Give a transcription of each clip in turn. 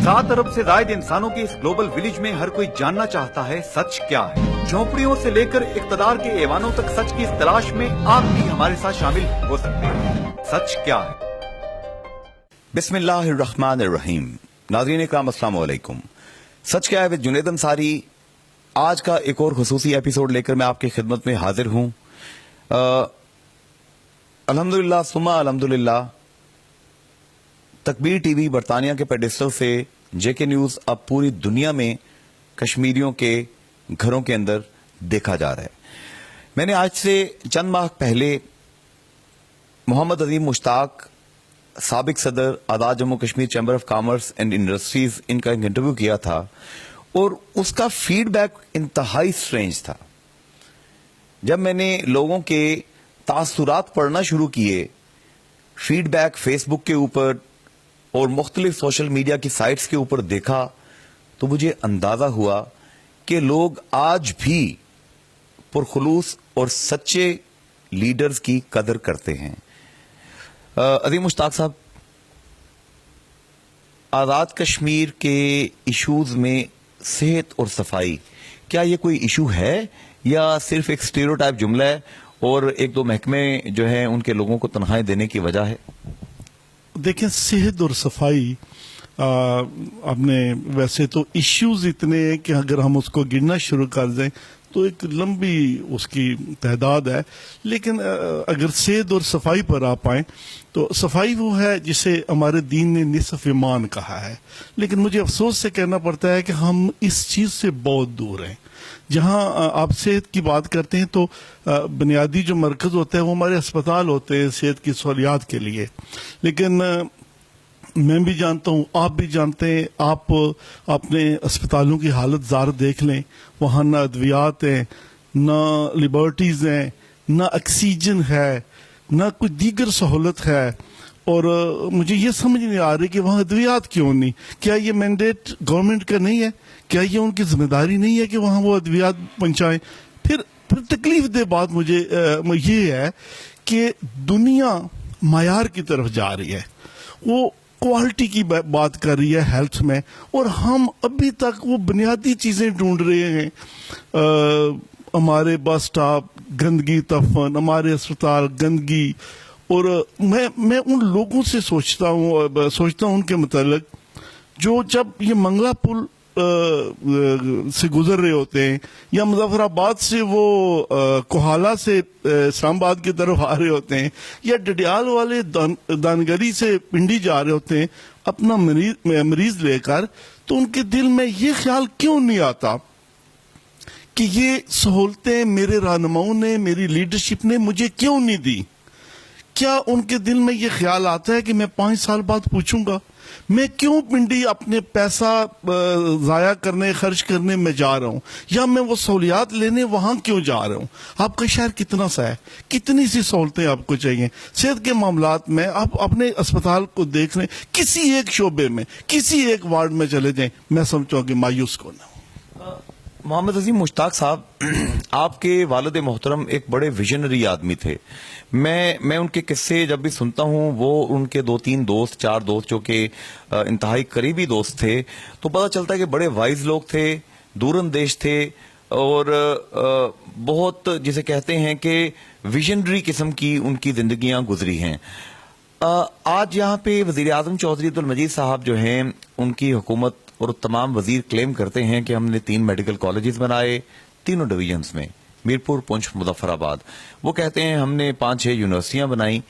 7 अरब से ज्यादा इंसानों के इस ग्लोबल विलेज में हर कोई जानना चाहता है सच क्या है। झोंपड़ियों से लेकर इक्तदार के ऐवानों तक सच की इस तलाश में आप भी हमारे साथ शामिल हो सकते हैं। सच क्या है? बिस्मिल्लाहिर्रहमानिर्रहीम। नाज़रीन इकराम अस्सलाम वालेकुम। सच क्या है विद जुनैद अंसारी आज का एक और खुसूसी एपिसोड लेकर मैं आपकी खिदमत में हाजिर हूं। अल्हम्दुलिल्लाह सुम्मा अल्हम्दुलिल्लाह, तकबीर टीवी बरतानिया के पेडिस्टल से जेके न्यूज अब पूरी दुनिया में कश्मीरियों के घरों के अंदर देखा जा रहा है। मैंने आज से चंद माह पहले मोहम्मद अजीम मुश्ताक, साबिक सदर Azad Jammu Kashmir chamber of commerce and industries, इनका एक इंटरव्यू किया था और उसका फीडबैक इंतहाई स्ट्रेंज था। जब मैंने लोगों के तासुरात पढ़ना शुरू किए, फीडबैक फेसबुक के ऊपर और मुख्तलिफ सोशल मीडिया की साइट्स के ऊपर देखा, तो मुझे अंदाजा हुआ कि लोग आज भी पुरखुलूस और सच्चे लीडर्स की कदर करते हैं। अजीम मुश्ताक साहब, आज़ाद कश्मीर के इश्यूज में सेहत और सफाई, क्या ये कोई इशू है या सिर्फ एक स्टीरियोटाइप जुमला है और एक दो महकमे जो हैं उनके लोगों को तनख्वाहें देने की वजह है? देखें, सेहत और सफाई आपने वैसे तो इश्यूज इतने हैं कि अगर हम उसको गिनना शुरू कर दें तो एक लंबी उसकी तादाद है। लेकिन अगर सेहत और सफाई पर आप आए तो सफाई वो है जिसे हमारे दीन ने निसफ ईमान कहा है। लेकिन मुझे अफसोस से कहना पड़ता है कि हम इस चीज से बहुत दूर हैं। जहां आप सेहत की बात करते हैं तो बुनियादी जो मरकज होता है वो हमारे अस्पताल होते हैं सेहत की सहूलियात के लिए। लेकिन मैं भी जानता हूँ, आप भी जानते हैं, आप अपने अस्पतालों की हालत ज़ार देख लें, वहाँ ना अद्वियात हैं, ना लिबर्टीज हैं, ना ऑक्सीजन है, ना कोई दीगर सहूलत है। और मुझे ये समझ नहीं आ रही कि वहाँ अद्वियात क्यों नहीं। क्या ये मैंडेट गवर्नमेंट का नहीं है? क्या ये उनकी जिम्मेदारी नहीं है कि वहाँ वो अद्वियात पहुँचाएं? फिर तकलीफ दे बात मुझे ये है कि दुनिया मायार की तरफ जा रही है, वो क्वालिटी की बात कर रही है हेल्थ में, और हम अभी तक वो बुनियादी चीजें ढूंढ रहे हैं। हमारे बस स्टॉप गंदगी तफन, हमारे अस्पताल गंदगी। और मैं उन लोगों से सोचता हूँ उनके मतलब जो जब ये मंगला पुल से गुजर रहे होते हैं या मुजफ्फराबाद से वो कोहाला से इस्लामाबाद की तरफ आ रहे होते हैं या डडियाल वाले दानगरी से पिंडी जा रहे होते हैं अपना मरीज लेकर, तो उनके दिल में ये ख्याल क्यों नहीं आता कि ये सहूलतें मेरे रहनुमाओं ने, मेरी लीडरशिप ने मुझे क्यों नहीं दी? क्या उनके दिल में ये ख्याल आता है कि मैं 5 साल बाद पूछूंगा मैं क्यों पिंडी अपने पैसा जाया करने खर्च करने में जा रहा हूँ, या मैं वो सहूलियात लेने वहां क्यों जा रहा हूँ? आपका शहर कितना सा है, कितनी सी सहूलतें आपको चाहिए? सेहत के मामलात में आप अपने अस्पताल को देख लें, किसी एक शोबे में, किसी एक वार्ड में चले जाएं, मैं समझता हूँ कि मायूस कौन है। मोहम्मद अजीम मुश्ताक साहब, आपके वालिद मोहतरम एक बड़े विजनरी आदमी थे। मैं उनके किस्से जब भी सुनता हूँ, वो उनके 2-3 दोस्त 4 दोस्त जो कि इंतहाई करीबी दोस्त थे, तो पता चलता है कि बड़े वाइज लोग थे, दूरंदेश थे और बहुत जिसे कहते हैं कि विजनरी किस्म की उनकी जिंदगियां गुजरी हैं। आज यहाँ पे वजीर आजम चौधरी अब्दुल मजीद साहब जो हैं, उनकी हुकूमत और तमाम वजीर क्लेम करते हैं कि हमने 3 मेडिकल कॉलेजेस बनाए तीनों डिवीजन्स में, मीरपुर, पुंछ, मुजफ्फराबाद। वो कहते हैं हमने 5-6 यूनिवर्सिटियां बनाई।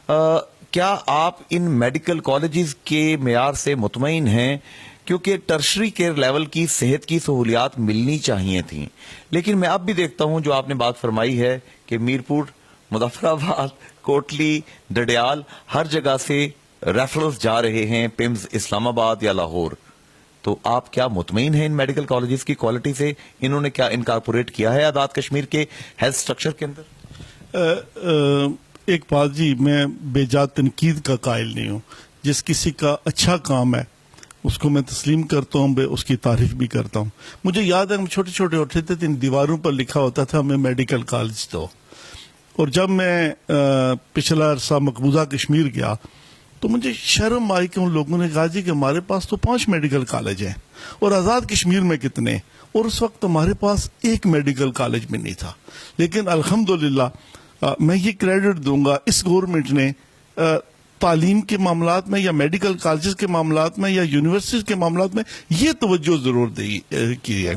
क्या आप इन मेडिकल कॉलेजेस के मेयार से मुतमईन हैं? क्योंकि टर्शरी केयर लेवल की सेहत की सहूलियात मिलनी चाहिए थी, लेकिन मैं अब भी देखता हूं जो आपने बात फरमाई है कि मीरपुर, मुजफ्फराबाद, कोटली, डडियाल, हर जगह से रेफरल्स जा रहे हैं पिम्स, इस्लामाबाद या लाहौर। तो आप क्या मुतमईन हैं इन मेडिकल कॉलेजेस की क्वालिटी से? इन्होंने क्या इनकॉर्पोरेट किया है आज़ाद कश्मीर के हेल्थ स्ट्रक्चर के अंदर? एक बात जी, मैं बेजा तनकीद का कायल नहीं हूँ। जिस किसी का अच्छा काम है उसको मैं तस्लीम करता हूँ, उसकी तारीफ भी करता हूँ। मुझे याद है हम छोटे छोटे होते थे, इन दीवारों पर लिखा होता था हमें मेडिकल कॉलेज दो। और जब मैं पिछला अरसा मकबूजा कश्मीर गया تو مجھے شرم آئی کہ ان لوگوں نے کہا جی کہ ہمارے پاس تو 5 میڈیکل کالج ہیں اور آزاد کشمیر میں کتنے، اور اس وقت ہمارے پاس ایک میڈیکل کالج بھی نہیں تھا. لیکن الحمدللہ میں یہ کریڈٹ دوں گا اس گورنمنٹ نے تعلیم کے معاملات میں یا میڈیکل کالجز کے معاملات میں یا یونیورسٹیز کے معاملات میں یہ توجہ ضرور کی ہے.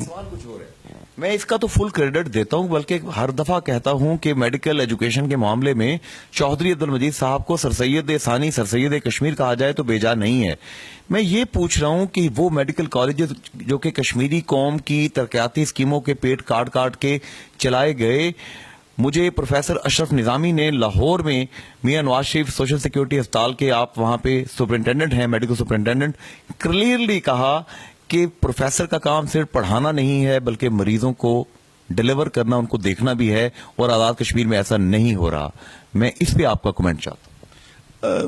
میں اس کا تو فل کریڈٹ دیتا ہوں، بلکہ ہر دفعہ کہتا ہوں کہ میڈیکل ایجوکیشن کے معاملے میں چودھری عبد المجید صاحب کو سر سید ثانی سر سید کشمیر کہا جائے تو بیجا نہیں ہے. میں یہ پوچھ رہا ہوں کہ وہ میڈیکل کالجز جو کہ کشمیری قوم کی ترقیاتی اسکیموں کے پیٹ کاٹ کاٹ کے چلائے گئے، مجھے پروفیسر اشرف نظامی نے لاہور میں میاں نواز شریف سوشل سیکیورٹی اسپتال کے، آپ وہاں پہ سپرنٹینڈنٹ ہیں، میڈیکل سپرنٹینڈنٹ، کلیئرلی کہا کہ پروفیسر کا کام صرف پڑھانا نہیں ہے بلکہ مریضوں کو ڈیلیور کرنا، ان کو دیکھنا بھی ہے، اور آزاد کشمیر میں ایسا نہیں ہو رہا. میں اس پہ آپ کا کمنٹ چاہتا ہوں.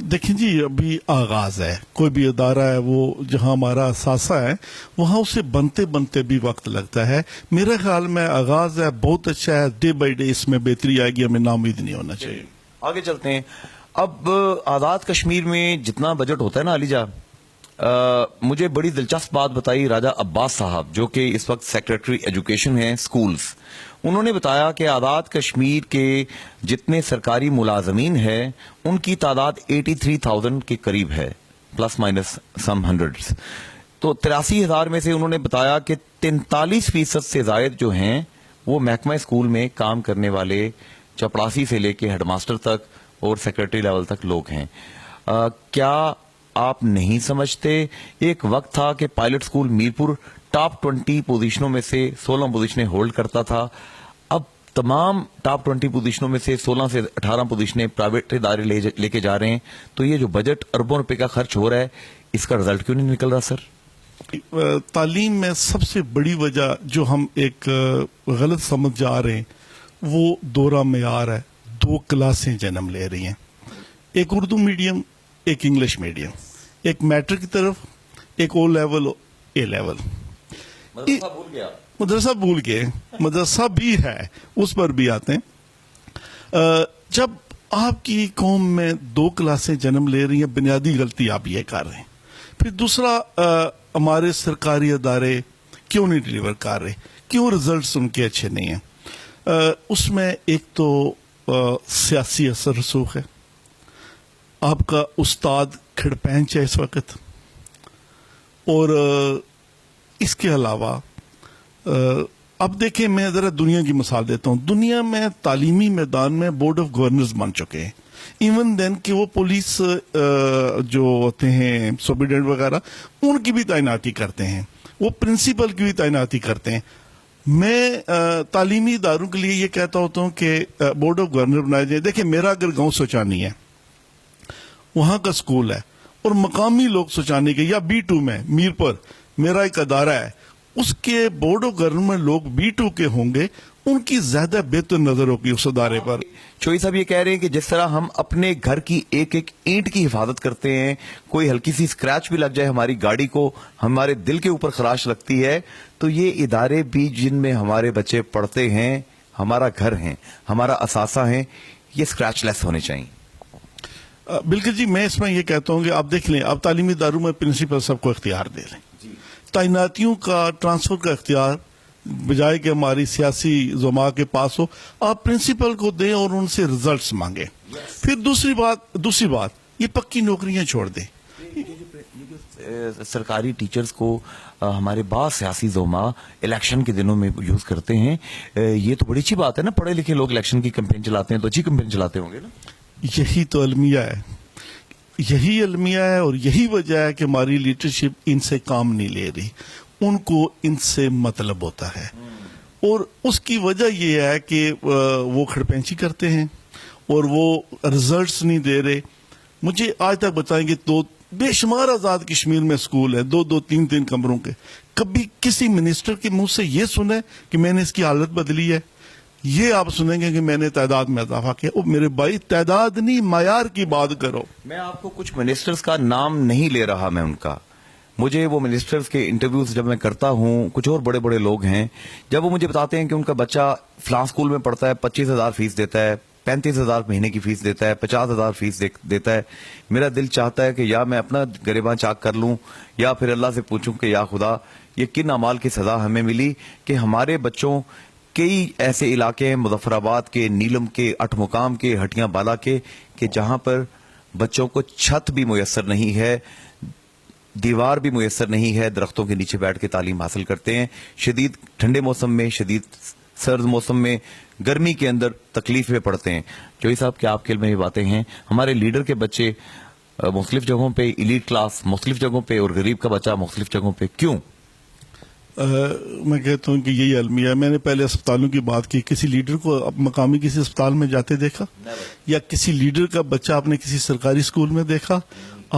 دیکھیں جی، ابھی آغاز ہے، کوئی بھی ادارہ ہے وہ جہاں ہمارا اثاثہ ہے وہاں اسے بنتے بنتے بھی وقت لگتا ہے. میرے خیال میں آغاز ہے، بہت اچھا ہے، ڈے بائی ڈے اس میں بہتری آئے گی، ہمیں ناامید نہیں ہونا چاہیے. آگے چلتے ہیں. اب آزاد کشمیر میں جتنا بجٹ ہوتا ہے نا علی جا، مجھے بڑی دلچسپ بات بتائی راجہ عباس صاحب جو کہ اس وقت سیکریٹری ایجوکیشن ہیں سکولز. انہوں نے بتایا کہ آزاد کشمیر کے جتنے سرکاری ملازمین ہیں ان کی تعداد 83,000 کے قریب ہے، پلس مائنس سم ہنڈریڈز. تو 83,000 میں سے انہوں نے بتایا کہ 43% سے زائد جو ہیں وہ محکمہ اسکول میں کام کرنے والے، چپڑاسی سے لے کے ہیڈ ماسٹر تک اور سیکریٹری لیول تک لوگ ہیں. کیا آپ نہیں سمجھتے ایک وقت تھا کہ پائلٹ اسکول میرپور ٹاپ 20 پوزیشنوں میں سے 16 پوزیشنیں ہولڈ کرتا تھا، اب تمام ٹاپ 20 پوزیشنوں میں سے 16 سے 18 پوزیشنیں پرائیویٹ ادارے لے کے جا رہے ہیں. تو یہ جو بجٹ اربوں روپے کا خرچ ہو رہا ہے، اس کا رزلٹ کیوں نہیں نکل رہا سر؟ تعلیم میں سب سے بڑی وجہ جو ہم ایک غلط سمجھ جا رہے ہیں وہ دورہ معیار ہے. 2 کلاسیں جنم لے رہی ہیں، ایک اردو میڈیم، ایک انگلش میڈیم، ایک میٹرک کی طرف، ایک او لیول، اے لیول. مدرسہ بھول گئے، مدرسہ بھی ہے، اس پر بھی آتے ہیں. جب آپ کی قوم میں 2 کلاسیں جنم لے رہی ہیں، بنیادی غلطی آپ یہ کر رہے ہیں. پھر دوسرا، ہمارے سرکاری ادارے کیوں نہیں ڈیلیور کر رہے، کیوں رزلٹس ان کے اچھے نہیں ہیں؟ اس میں ایک تو سیاسی اثر رسوخ ہے. آپ کا استاد کھڑپینچ ہے اس وقت، اور اس کے علاوہ اب دیکھیں، میں ذرا دنیا کی مثال دیتا ہوں. دنیا میں تعلیمی میدان میں بورڈ آف گورنرز بن چکے ہیں. ایون دین کہ وہ پولیس جو ہوتے ہیں سپرنٹینڈنٹ وغیرہ، ان کی بھی تعیناتی کرتے ہیں، وہ پرنسپل کی بھی تعیناتی کرتے ہیں. میں تعلیمی اداروں کے لیے یہ کہتا ہوتا ہوں کہ بورڈ آف گورنر بنائے جائیں. دیکھیں، میرا اگر گاؤں سوچانی ہے، وہاں کا سکول ہے، اور مقامی لوگ سوچانے کے، یا B2 میں میرپور میرا ایک ادارہ ہے، اس کے بورڈ آف گورنر میں لوگ B2 کے ہوں گے، ان کی زیادہ بہتر نظر ہوگی اس ادارے پر. چوئی صاحب یہ کہہ رہے ہیں کہ جس طرح ہم اپنے گھر کی ایک ایک اینٹ کی حفاظت کرتے ہیں، کوئی ہلکی سی اسکریچ بھی لگ جائے ہماری گاڑی کو، ہمارے دل کے اوپر خراش لگتی ہے، تو یہ ادارے بھی جن میں ہمارے بچے پڑھتے ہیں، ہمارا گھر ہیں، ہمارا اثاثہ ہیں، یہ اسکریچ لیس ہونے چاہیے. بالکل جی. میں اس میں یہ کہتا ہوں کہ آپ دیکھ لیں، آپ تعلیمی اداروں میں پرنسپل سب کو اختیار دے لیں. تعیناتیوں کا، ٹرانسفر کا اختیار بجائے کہ ہماری سیاسی زما کے پاس ہو، آپ پرنسپل کو دیں اور ان سے ریزلٹس مانگیں. پھر دوسری بات یہ پکی نوکریاں چھوڑ دیں. سرکاری ٹیچرز کو ہمارے بعض سیاسی زوما الیکشن کے دنوں میں یوز کرتے ہیں. یہ تو بڑی اچھی بات ہے نا، پڑھے لکھے لوگ الیکشن کی کمپین چلاتے ہیں تو اچھی کمپین چلاتے ہوں گے نا. یہی تو المیہ ہے، یہی المیہ ہے، اور یہی وجہ ہے کہ ہماری لیڈرشپ ان سے کام نہیں لے رہی. ان کو ان سے مطلب ہوتا ہے، اور اس کی وجہ یہ ہے کہ وہ کھڑپینچی کرتے ہیں اور وہ رزلٹس نہیں دے رہے. مجھے آج تک بتائیں گے تو بے شمار آزاد کشمیر میں سکول ہے، 2-2 3-3 کمروں کے. کبھی کسی منسٹر کے منہ سے یہ سنے کہ میں نے اس کی حالت بدلی ہے؟ یہ آپ سنیں گے کہ میں نے تعداد میں اضافہ کیا. او میرے بھائی، تعداد نہیں، معیار کی بات کرو. میں آپ کو کچھ منسٹرز کا نام نہیں لے رہا، میں ان کا، مجھے وہ منسٹرز کے انٹرویوز جب میں کرتا ہوں، کچھ اور بڑے بڑے لوگ ہیں، جب وہ مجھے بتاتے ہیں کہ ان کا بچہ فلاں اسکول میں پڑھتا ہے، 25,000 فیس دیتا ہے، 35,000 مہینے کی فیس دیتا ہے, 50,000 فیس دیتا ہے. میرا دل چاہتا ہے کہ یا میں اپنا گریباں چاک کر لوں یا پھر اللہ سے پوچھوں کہ یا خدا یہ کن اعمال کی سزا ہمیں ملی کہ ہمارے بچوں کئی ایسے علاقے ہیں مظفر آباد کے, نیلم کے, اٹھ مقام کے, ہٹیاں بالا کے, کہ جہاں پر بچوں کو چھت بھی میسر نہیں ہے, دیوار بھی میسر نہیں ہے, درختوں کے نیچے بیٹھ کے تعلیم حاصل کرتے ہیں. شدید ٹھنڈے موسم میں, شدید سرد موسم میں, گرمی کے اندر تکلیف میں پڑتے ہیں. جوئی صاحب کیا آپ کے علم میں یہ باتیں ہیں؟ ہمارے لیڈر کے بچے مختلف جگہوں پہ, ایلیٹ کلاس مختلف جگہوں پہ, اور غریب کا بچہ مختلف جگہوں پہ, کیوں؟ میں کہتا ہوں کہ یہی المیہ ہے. میں نے پہلے اسپتالوں کی بات کی, کسی لیڈر کو مقامی کسی اسپتال میں جاتے دیکھا؟ یا کسی لیڈر کا بچہ آپ نے کسی سرکاری اسکول میں دیکھا؟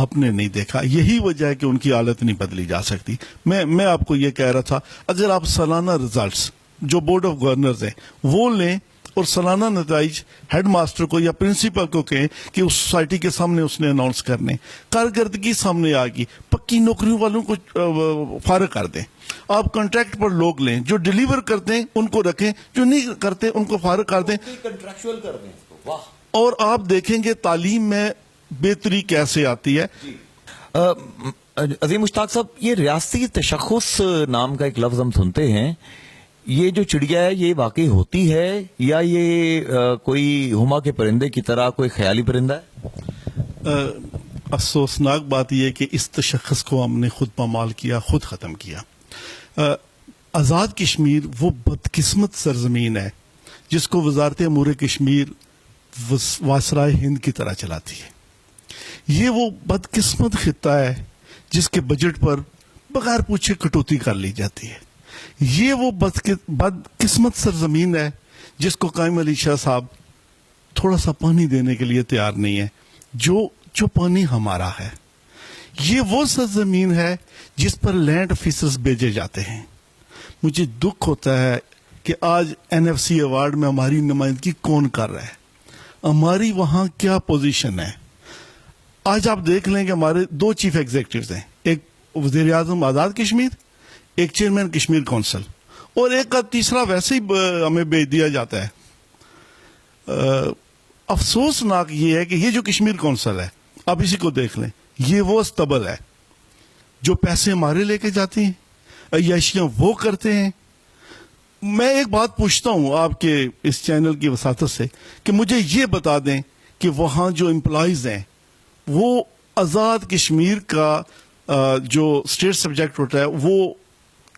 آپ نے نہیں دیکھا. یہی وجہ ہے کہ ان کی حالت نہیں بدلی جا سکتی. میں آپ کو یہ کہہ رہا تھا, اگر آپ سالانہ ریزلٹس جو بورڈ آف گورنرز ہیں وہ لیں اور سالانہ نتائج ہیڈ ماسٹر کو یا پرنسپل کو کہیں کہ اس سوسائٹی کے سامنے اس نے اناؤنس کرنے, کارکردگی سامنے آ گئی, پکی نوکریوں والوں کو فارغ کر دیں. آپ کانٹریکٹ پر لوگ لیں, جو ڈیلیور کرتے ہیں ان کو رکھیں, جو نہیں کرتے ان کو فارغ کر دیں, کنٹریکچوئل کر دیں. واہ. اور آپ دیکھیں گے تعلیم میں بہتری کیسے آتی ہے. عظیم مشتاق صاحب, یہ ریاستی تشخص نام کا ایک لفظ ہم سنتے ہیں, یہ جو چڑیا ہے یہ واقعی ہوتی ہے یا یہ کوئی ہما کے پرندے کی طرح کوئی خیالی پرندہ ہے؟ افسوسناک بات یہ ہے کہ اس تشخص کو ہم نے خود پامال کیا, خود ختم کیا. آزاد کشمیر وہ بدقسمت سرزمین ہے جس کو وزارت امور کشمیر وائسرائے ہند کی طرح چلاتی ہے. یہ وہ بدقسمت خطہ ہے جس کے بجٹ پر بغیر پوچھے کٹوتی کر لی جاتی ہے. یہ وہ بدقسمت سرزمین ہے جس کو قائم علی شاہ صاحب تھوڑا سا پانی دینے کے لیے تیار نہیں ہے, جو پانی ہمارا ہے. یہ وہ سرزمین ہے جس پر لینڈ آفیسرز بھیجے جاتے ہیں. مجھے دکھ ہوتا ہے کہ آج NFC ایوارڈ میں ہماری نمائندگی کون کر رہا ہے, ہماری وہاں کیا پوزیشن ہے. آج آپ دیکھ لیں کہ ہمارے 2 چیف ایگزیکٹوز ہیں, ایک وزیر اعظم آزاد کشمیر, ایک چیئرمین کشمیر کونسل, اور ایک کا تیسرا ویسے ہی ہمیں بھیج دیا جاتا ہے. افسوسناک یہ ہے کہ یہ جو کشمیر کونسل ہے, آپ اسی کو دیکھ لیں, یہ وہ استبل ہے جو پیسے ہمارے لے کے جاتے ہیں, عیاشیاں وہ کرتے ہیں. میں ایک بات پوچھتا ہوں آپ کے اس چینل کی وساطت سے کہ مجھے یہ بتا دیں کہ وہاں جو امپلائیز ہیں وہ آزاد کشمیر کا جو اسٹیٹ سبجیکٹ ہوتا ہے وہ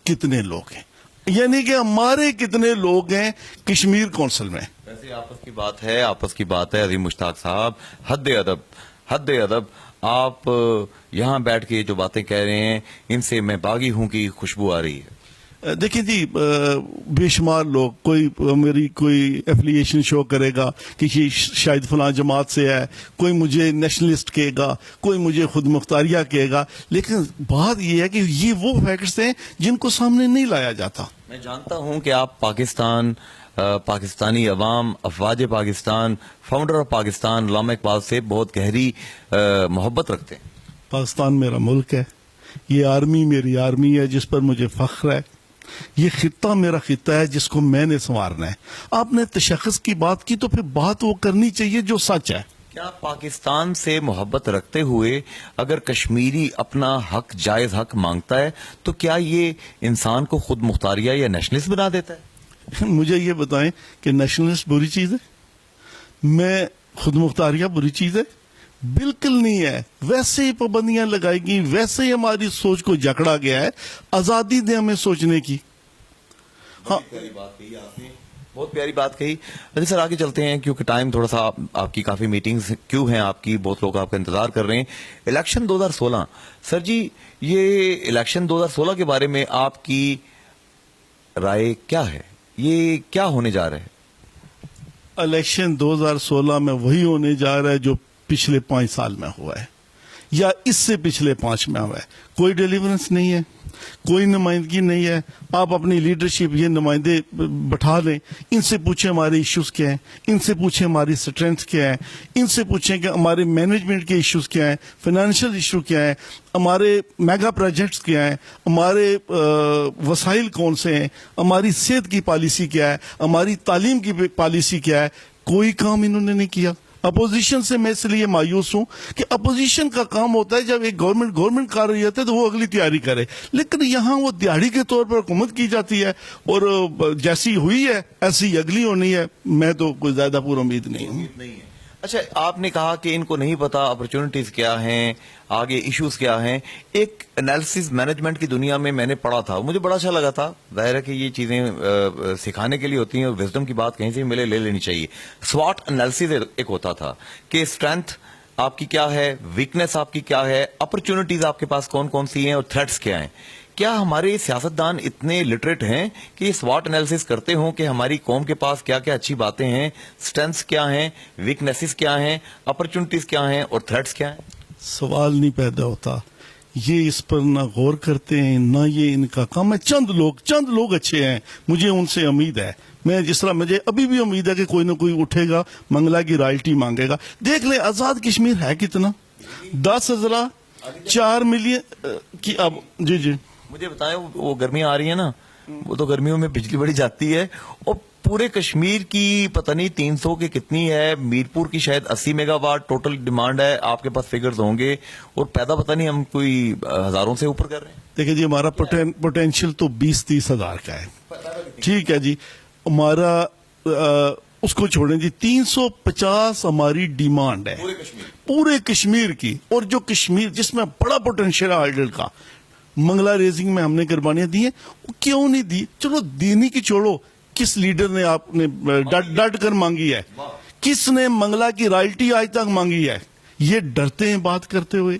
کتنے لوگ ہیں, یعنی کہ ہمارے کتنے لوگ ہیں کشمیر کونسل میں. ویسے آپس کی بات ہے عظیم مشتاق صاحب, حد ادب. آپ یہاں بیٹھ کے جو باتیں کہہ رہے ہیں ان سے میں باغی ہوں کہ خوشبو آ رہی ہے. دیکھیں جی, بے شمار لوگ, میری کوئی ایفیلیشن شو کرے گا کہ یہ شاید فلاں جماعت سے ہے, کوئی مجھے نیشنلسٹ کہے گا, کوئی مجھے خود مختاریہ کہے گا, لیکن بات یہ ہے کہ یہ وہ فیکٹس ہیں جن کو سامنے نہیں لایا جاتا. میں جانتا ہوں کہ آپ پاکستانی عوام, افواج پاکستان, فاؤنڈر آف پاکستان علامہ اقبال سے بہت گہری محبت رکھتے ہیں. پاکستان میرا ملک ہے, یہ آرمی میری آرمی ہے جس پر مجھے فخر ہے, یہ خطہ میرا خطہ ہے جس کو میں نے سنوارنا ہے. آپ نے تشخص کی بات کی تو پھر بات وہ کرنی چاہیے جو سچ ہے. کیا پاکستان سے محبت رکھتے ہوئے اگر کشمیری اپنا حق, جائز حق مانگتا ہے تو کیا یہ انسان کو خود مختاریہ یا نیشنلسٹ بنا دیتا ہے؟ مجھے یہ بتائیں کہ نیشنلسٹ بری چیز ہے, میں خود مختاریہ بری چیز ہے؟ بالکل نہیں ہے. ویسے ہی پابندیاں لگائی گئی, ویسے ہی ہماری سوچ کو جکڑا گیا ہے. آزادی دے ہمیں سوچنے کی. ہاں, بہت پیاری بات کہی. اچھا سر, آگے چلتے ہیں کیونکہ ٹائم تھوڑا سا, آپ کی کافی میٹنگز کیوں ہیں آپ کی, بہت لوگ آپ کا انتظار کر رہے ہیں. الیکشن 2016, سر جی یہ الیکشن 2016 کے بارے میں آپ کی رائے کیا ہے؟ یہ کیا ہونے جا رہا ہے؟ الیکشن 2016 میں وہی ہونے جا رہا ہے جو پچھلے 5 سال میں ہوا ہے یا اس سے پچھلے 5 میں ہوا ہے. کوئی ڈیلیورنس نہیں ہے, کوئی نمائندگی نہیں ہے. آپ اپنی لیڈرشپ یہ نمائندے بٹھا لیں, ان سے پوچھیں ہمارے ایشوز کیا ہیں, ان سے پوچھیں ہماری اسٹرینتھ کیا ہے, ان سے پوچھیں کہ ہمارے مینجمنٹ کے ایشوز کیا ہیں, فائنینشیل ایشو کیا ہیں, ہمارے میگا پروجیکٹس کیا ہیں, ہمارے وسائل کون سے ہیں, ہماری صحت کی پالیسی کیا ہے, ہماری تعلیم کی پالیسی کیا ہے. कोई काम इन्होंने नहीं किया। अपोजिशन से मैं इसलिए मायूस हूं कि अपोजिशन का काम होता है जब एक गवर्नमेंट कर रही होती है तो वो अगली तैयारी करे, लेकिन यहाँ वो दिहाड़ी के तौर पर हुकूमत की जाती है और जैसी हुई है ऐसी अगली होनी है। मैं तो कोई ज्यादा पूरी उम्मीद नहीं हूँ। अच्छा, आपने कहा कि इनको नहीं पता अपॉर्चुनिटीज क्या हैं, आगे इश्यूज क्या हैं। एक एनालिसिस मैनेजमेंट की दुनिया में मैंने पढ़ा था, मुझे बड़ा अच्छा लगा था। जाहिर है कि ये चीजें सिखाने के लिए होती हैं और विजडम की बात कहीं से भी मिले ले लेनी चाहिए। स्वॉट एनालिसिस एक होता था कि स्ट्रेंथ आपकी क्या है, वीकनेस आपकी क्या है, अपॉर्चुनिटीज आपके पास कौन कौन सी हैं और थ्रेट्स क्या हैं। क्या हमारे सियासतदान इतने लिटरेट हैं कि स्वॉट एनालिसिस करते हों कि हमारी कौम के पास क्या क्या अच्छी बातें हैं, स्ट्रेंथ्स क्या हैं, वीकनेसेस क्या हैं, अपॉर्चुनिटीज क्या हैं और थ्रेट्स क्या हैं? सवाल नहीं पैदा होता, ये इस पर ना गौर करते हैं ना ये इनका काम है। चंद लोग अच्छे हैं, मुझे उनसे उम्मीद है। मैं जिस तरह मुझे अभी भी उम्मीद है कि कोई ना कोई उठेगा, मंगला की रॉयल्टी मांगेगा। देख ले आजाद कश्मीर है कितना, 10,000 4 मिलियन की। अब जी मुझे बताएं, वो गर्मियां आ रही है ना, वो तो गर्मियों में बिजली बड़ी जाती है और पूरे कश्मीर की पता नहीं 300 की कितनी है, मीरपुर की शायद 80 मेगावाट टोटल डिमांड है। आपके पास फिगर्स होंगे और पैदा पता नहीं हम कोई हजारों से ऊपर कर रहे हैं। देखिए जी, हमारा पोटेंशियल तो 20-30 हजार का है, ठीक है जी। हमारा उसको छोड़ें जी, 350 हमारी डिमांड है पूरे कश्मीर की। और जो कश्मीर जिसमें बड़ा पोटेंशियल है हाइडल का, मंगला रेजिंग में हमने कुर्बानियां दी हैं, वो क्यों नहीं दी? चलो देने की छोड़ो, किस लीडर ने आपने डट कर मांगी है? किसने मंगला की रॉयल्टी आज तक मांगी है? ये डरते हैं बात करते हुए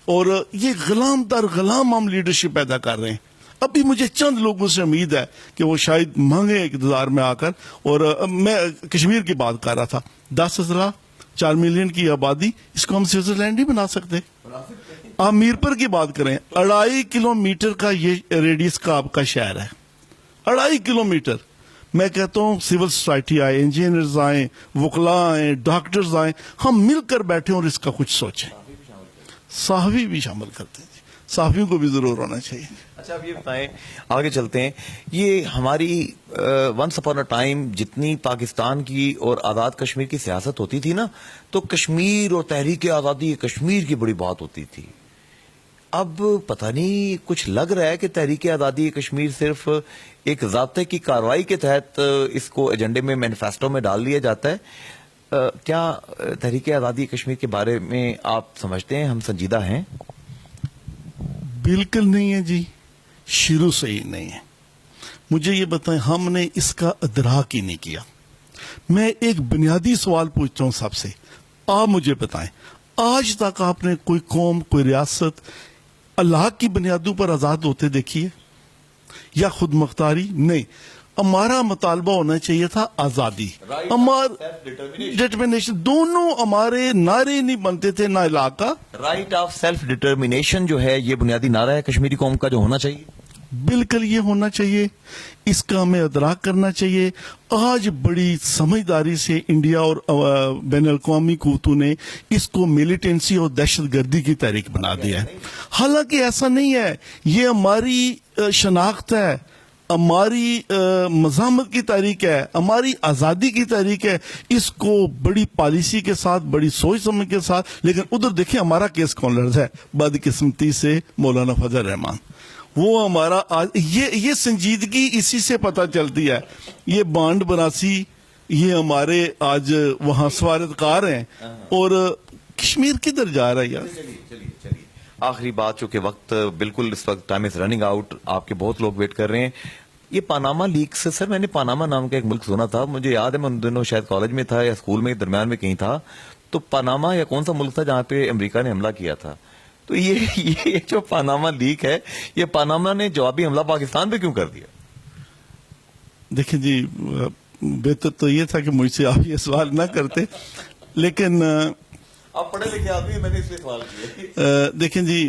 और ये गुलाम दर गुलाम हम लीडरशिप पैदा कर रहे हैं। अभी मुझे चंद लोगों से उम्मीद है कि वो शायद मांगे इक़्तिदार में आकर। और मैं कश्मीर की बात कर रहा था, 10,000 4 मिलियन की आबादी, इसको हम स्विट्जरलैंड ही बना सकते। आप मीरपुर की बात करें, 2.5 किलोमीटर का ये रेडियस का आपका शहर है, 2.5 किलोमीटर। मैं कहता हूँ सिविल सोसाइटी आए, इंजीनियर्स आए, वकला आए, डॉक्टर्स आए, हम मिलकर बैठे और इसका कुछ सोचें। साहबी भी शामिल करते हैं, साहबियों को भी जरूर होना चाहिए। अच्छा, अब ये बताएं, आगे चलते हैं। ये हमारी वंस अपॉन अ टाइम जितनी पाकिस्तान की और आज़ाद कश्मीर की सियासत होती थी ना, तो कश्मीर और तहरीक आज़ादी कश्मीर की बड़ी बात होती थी। अब पता नहीं, कुछ लग रहा है कि तहरीक आज़ादी कश्मीर सिर्फ एक ज़ाब्ते की कार्रवाई के तहत इसको एजेंडे में, मैनिफेस्टो में डाल दिया जाता है। क्या तहरीक आज़ादी कश्मीर के बारे में आप समझते हैं हम संजीदा हैं? बिल्कुल नहीं है जी, शुरू से ही नहीं है। मुझे ये बताएं, हमने इसका अदराक ही नहीं किया। मैं एक बुनियादी सवाल पूछता हूं सबसे, आप मुझे बताएं, आज तक आपने कोई कौम, कोई रियासत अल्लाह की बुनियादों पर आजाद होते देखी है या खुद मुख्तारी? नहीं। हमारा मुतालबा होना चाहिए था आजादी, हमारा डिटर्मिनेशन। दोनों हमारे नारे नहीं बनते थे, ना इलाका। राइट ऑफ सेल्फ डिटर्मिनेशन जो है, ये बुनियादी नारा है कश्मीरी कौम का, जो होना चाहिए। बिल्कुल ये होना चाहिए, इसका हमें अदराक करना चाहिए। आज बड़ी समझदारी से इंडिया और बैनुल-अक़वामी कुव्वतों ने इसको मिलिटेंसी और दहशतगर्दी की तहरीक बना दिया है। हालांकि ऐसा नहीं है, ये हमारी शनाख्त है, हमारी मज़ामत की तारीख है, हमारी आज़ादी की तारीख है। इसको बड़ी पॉलिसी के साथ, बड़ी सोच समझ के साथ, लेकिन उधर देखिए हमारा केस कौन लड़ है, बदकिस्मती से मौलाना फजल रहमान। वो हमारा आज ये संजीदगी इसी से पता चलती है। ये बांड बनासी, ये हमारे आज वहां सवारतकार हैं और कश्मीर किधर जा रहा है यार? चलिए आखिरी बात, चूंकि वक्त बिल्कुल इस वक्त टाइम इज रनिंग आउट, आपके बहुत लोग वेट कर रहे हैं। ये पानामा लीक्स से, सर मैंने पानामा नाम का एक मुल्क सुना था, मुझे याद है मैं उन दिनों शायद कॉलेज में था या स्कूल में दरमियान में कहीं था, तो पानामा या कौन सा मुल्क था जहां पे अमेरिका ने हमला किया था। तो ये जो पानामा लीक है, ये पानामा ने जवाबी हमला पाकिस्तान पे क्यों कर दिया? देखिए जी, बेहतर तो ये था कि मुझसे आप ये सवाल ना करते, लेकिन आप पढ़े लिखे आदमी, मैंने इसलिए सवाल किया। देखें जी,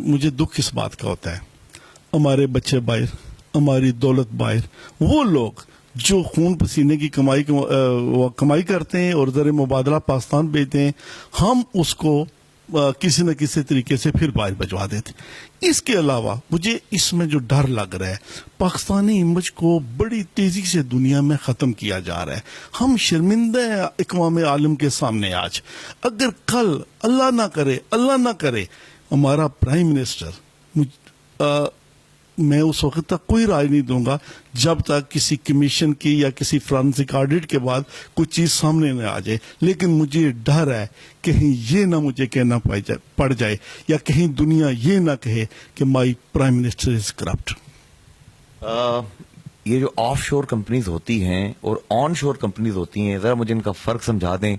मुझे दुख इस बात का होता है, हमारे बच्चे बाहर, हमारी दौलत बाहर, वो लोग जो खून पसीने की कमाई करते हैं और ज़र मुबादला पाकिस्तान भेजते हैं, हम उसको किसी न किसी तरीके से फिर बाहर भिजवा देते। इसके अलावा मुझे इसमें जो डर लग रहा है, पाकिस्तानी इमेज को बड़ी तेजी से दुनिया में खत्म किया जा रहा है। हम शर्मिंदा हैं अक़वाम आलम के सामने आज। अगर कल अल्लाह ना करे हमारा प्राइम मिनिस्टर, मैं उस वक्त तक कोई राय नहीं दूंगा जब तक किसी कमीशन की या किसी फॉरेंसिक ऑडिट के बाद कुछ चीज सामने न आ जाए। लेकिन मुझे डर है कहीं ये ना मुझे कहना पड़ जाए या कहीं दुनिया ये ना कहे कि my prime minister is corrupt. ये जो ऑफ शोर कंपनीज होती हैं और ऑन शोर कंपनीज होती हैं, जरा मुझे इनका फर्क समझा दें,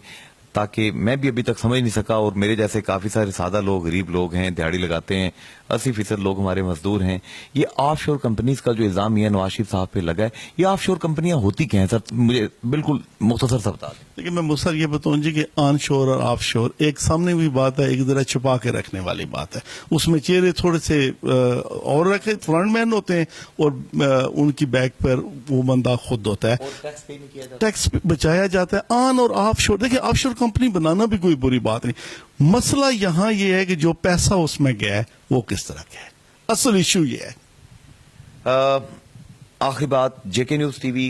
ताकि मैं भी अभी तक समझ नहीं सका। और मेरे जैसे काफी सारे सादा लोग, गरीब लोग हैं, दिहाड़ी लगाते हैं, 80% लोग हमारे मजदूर हैं। ये ऑफ शोर कंपनीज का जो इल्जाम है नवाज शरीफ साहब पे लगा है, ये ऑफ शोर कंपनियां होती क्या हैं सर? मुझे बिल्कुल मुख्तसर सा बता दें। लेकिन मैं मुसर ये बताऊं जी कि ऑन शोर और ऑफ शोर एक सामने भी बात है, एक जरा छुपा के रखने वाली बात है। उसमें चेहरे थोड़े से और रखे फ्रंट मैन होते हैं और उनकी बैक पर वो बंदा खुद होता है। टैक्स बचाया जाता है। ऑन और ऑफ शोर, देखिए ऑफ शोर कंपनी बनाना भी कोई बुरी बात नहीं। मसला यहाँ ये है कि जो पैसा उसमें गया है वो किस तरह का है। असल इशू ये है। आखिरी बात, जेके न्यूज टीवी,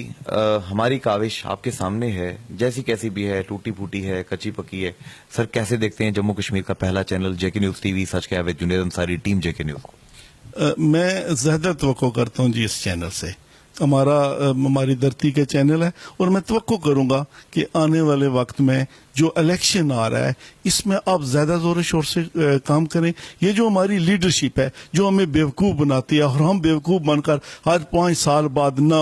हमारी काविश आपके सामने है, जैसी कैसी भी है, टूटी फूटी है, कच्ची पक्की है। सर कैसे देखते हैं जम्मू कश्मीर का पहला चैनल जेके न्यूज टीवी, सच क्या है, जुनेद अंसारी, टीम जेके न्यूज? मैं ज्यादा तवक्को करता हूँ जी इस चैनल से। हमारी धरती का चैनल है और मैं तवक्को करूंगा कि आने वाले वक्त में जो इलेक्शन आ रहा है इसमें आप ज्यादा जोर शोर से काम करें। ये जो हमारी लीडरशिप है जो हमें बेवकूफ बनाती है और हम बेवकूफ बनकर हर 5 साल बाद ना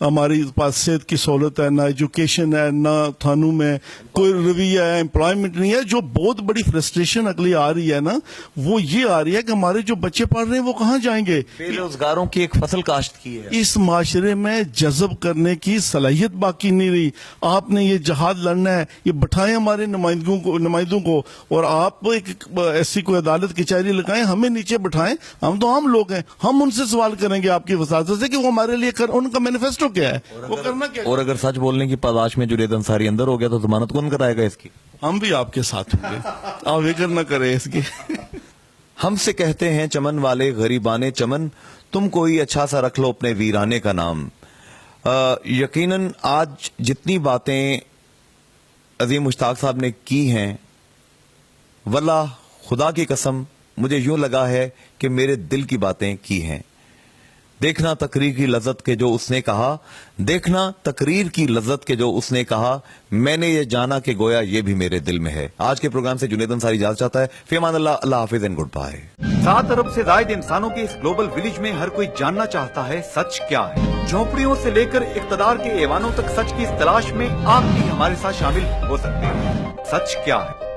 हमारी पास सेहत की सहूलत है, ना एजुकेशन है, ना थानों में कोई रवैया है, एम्प्लॉयमेंट नहीं है। जो बहुत बड़ी फ्रस्ट्रेशन अगली आ रही है ना, वो ये आ रही है कि हमारे जो बच्चे पढ़ रहे हैं वो कहाँ जाएंगे। बेरोजगारों की एक फसल काश्त की है। इस माशरे में जज्ब करने की सलाहियत बाकी नहीं रही। आपने ये जहाद लड़ना है, ये बैठाएं हमारे नुमाइंदों को और आप एक ऐसी कोई अदालत कचहरी लगाएं, हमें नीचे बैठाएं। हम तो आम लोग हैं, हम उनसे सवाल करेंगे आपकी वसात से कि वो हमारे लिए उनका मैनिफेस्टो क्या है, वो करना क्या है। और अगर सच बोलने की पादाश में जुनेद अंसारी अंदर हो गया तो जमानत कौन कराएगा इसकी? हम भी आपके साथ होंगे, आप फिक्र न करें इसकी। हमसे कहते हैं चमन वाले गरीबाने चमन, तुम कोई अच्छा सा रख लो अपने वीराने का नाम। यकीनन आज जितनी बातें अजीम मुश्ताक साहब ने की हैं, वल्लाह खुदा की कसम मुझे यूं लगा है कि मेरे दिल की बातें की हैं। देखना तकरीर की लज्जत के जो उसने कहा, देखना तकरीर की लज्जत के जो उसने कहा, मैंने ये जाना कि गोया ये भी मेरे दिल में है। आज के प्रोग्राम से जुनेद अंसारी इजाजत चाहता है। फ़िमान अल्लाह, अल्लाह हाफिज एंड गुड बाय। 7 अरब से ज्यादा इंसानों के इस ग्लोबल विलेज में हर कोई जानना चाहता है सच क्या है। झोपड़ियों से लेकर इक्तदार के ऐवानों तक सच की इस तलाश में आप भी हमारे साथ शामिल हो सकते हैं। सच क्या है?